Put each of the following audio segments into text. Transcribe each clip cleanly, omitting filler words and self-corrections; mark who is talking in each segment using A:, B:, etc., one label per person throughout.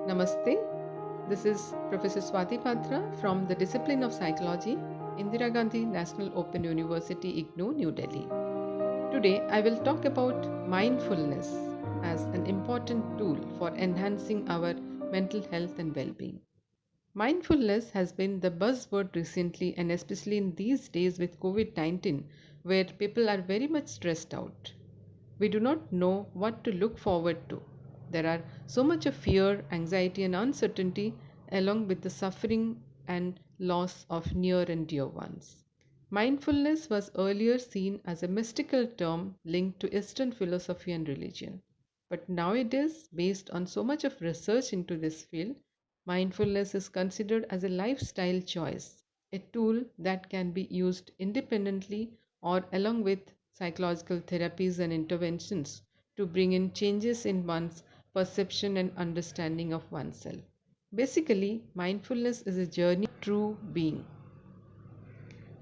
A: Namaste. This is Professor Swati Patra from the Discipline of Psychology, Indira Gandhi National Open University, IGNOU, New Delhi. Today, I will talk about mindfulness as an important tool for enhancing our mental health and well being. Mindfulness has been the buzzword recently, and especially in these days with COVID 19, where people are very much stressed out. We do not know what to look forward to. There are so much of fear, anxiety, and uncertainty, along with the suffering and loss of near and dear ones. Mindfulness was earlier seen as a mystical term linked to Eastern philosophy and religion. But nowadays, based on so much of research into this field, mindfulness is considered as a lifestyle choice, a tool that can be used independently or along with psychological therapies and interventions to bring in changes in one's perception and understanding of oneself. Basically, mindfulness is a journey of true being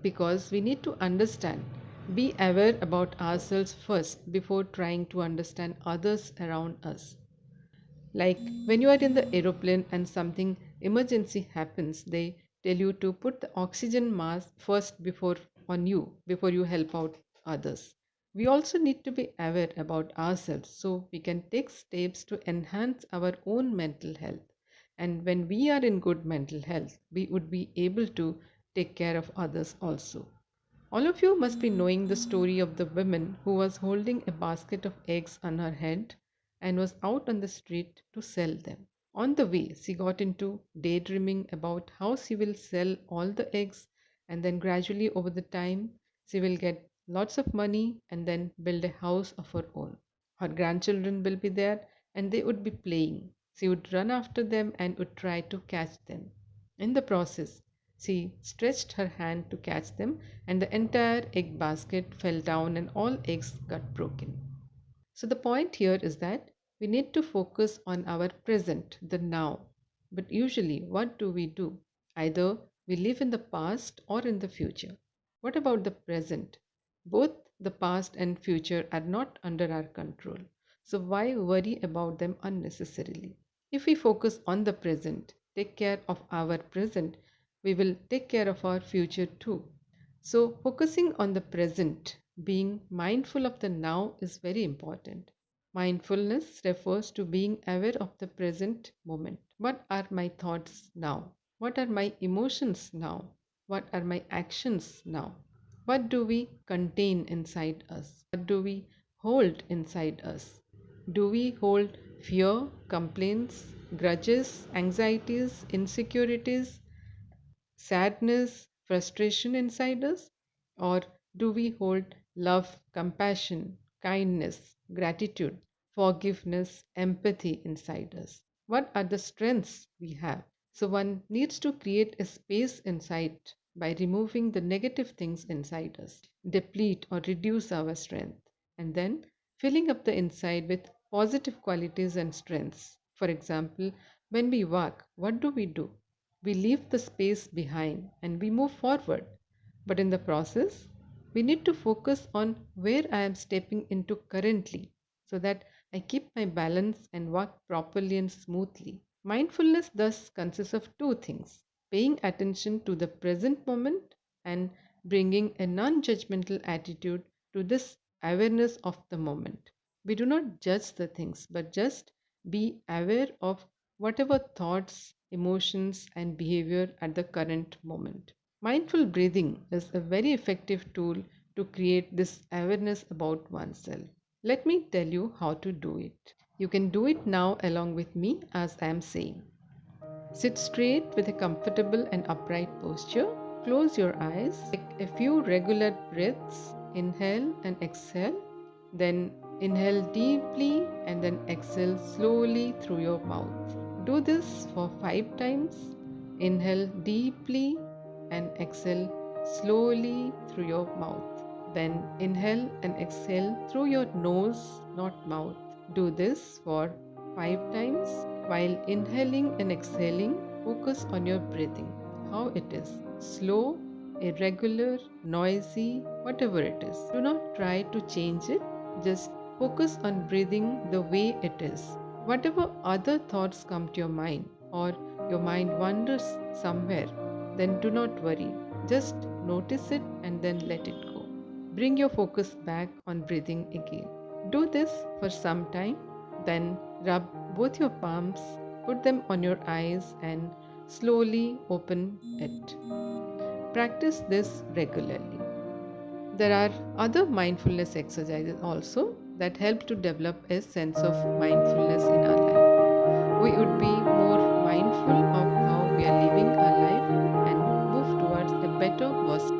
A: because we need to understand, be aware about ourselves first before trying to understand others around us. Like when you are in the aeroplane and something emergency happens, they tell you to put the oxygen mask first before you help out others. We also need to be aware about ourselves so we can take steps to enhance our own mental health. And when we are in good mental health, we would be able to take care of others also. All of you must be knowing the story of the woman who was holding a basket of eggs on her head and was out on the street to sell them. On the way, she got into daydreaming about how she will sell all the eggs, and then gradually over the time she will get lots of money and then build a house of her own. Her grandchildren will be there and they would be playing. She would run after them and would try to catch them. In the process, she stretched her hand to catch them, and the entire egg basket fell down and all eggs got broken. So, the point here is that we need to focus on our present, the now. But usually, what do we do? Either we live in the past or in the future. What about the present? Both the past and future are not under our control. So, why worry about them unnecessarily? If we focus on the present, take care of our present, we will take care of our future too. So, focusing on the present, being mindful of the now is very important. Mindfulness refers to being aware of the present moment. What are my thoughts now? What are my emotions now? What are my actions now? What do we contain inside us? What do we hold inside us? Do we hold fear, complaints, grudges, anxieties, insecurities, sadness, frustration inside us? Or do we hold love, compassion, kindness, gratitude, forgiveness, empathy inside us? What are the strengths we have? So one needs to create a space inside by removing the negative things inside us, deplete or reduce our strength, and then filling up the inside with positive qualities and strengths. For example, when we walk, what do? We leave the space behind and we move forward. But in the process, we need to focus on where I am stepping into currently so that I keep my balance and walk properly and smoothly. Mindfulness thus consists of two things: paying attention to the present moment and bringing a non judgmental attitude to this awareness of the moment. We do not judge the things, but just be aware of whatever thoughts, emotions, and behavior at the current moment. Mindful breathing is a very effective tool to create this awareness about oneself. Let me tell you how to do it. You can do it now along with me as I am saying. Sit straight with a comfortable and upright posture. Close your eyes. Take a few regular breaths. Inhale and exhale. Then inhale deeply and then exhale slowly through your mouth. Do this for 5 times. Inhale deeply and exhale slowly through your mouth. Then inhale and exhale through your nose, not mouth. Do this for 5 times. While inhaling and exhaling, focus on your breathing, how it is slow, irregular, noisy, whatever it is. Do not try to change it, just focus on breathing the way it is. Whatever other thoughts come to your mind, or your mind wanders somewhere, then do not worry. Just notice it and then let it go. Bring your focus back on breathing again. Do this for some time, then rub both your palms, put them on your eyes, and slowly open it. Practice this regularly. There are other mindfulness exercises also that help to develop a sense of mindfulness in our life. We would be more mindful of how we are living our life and move towards a better version.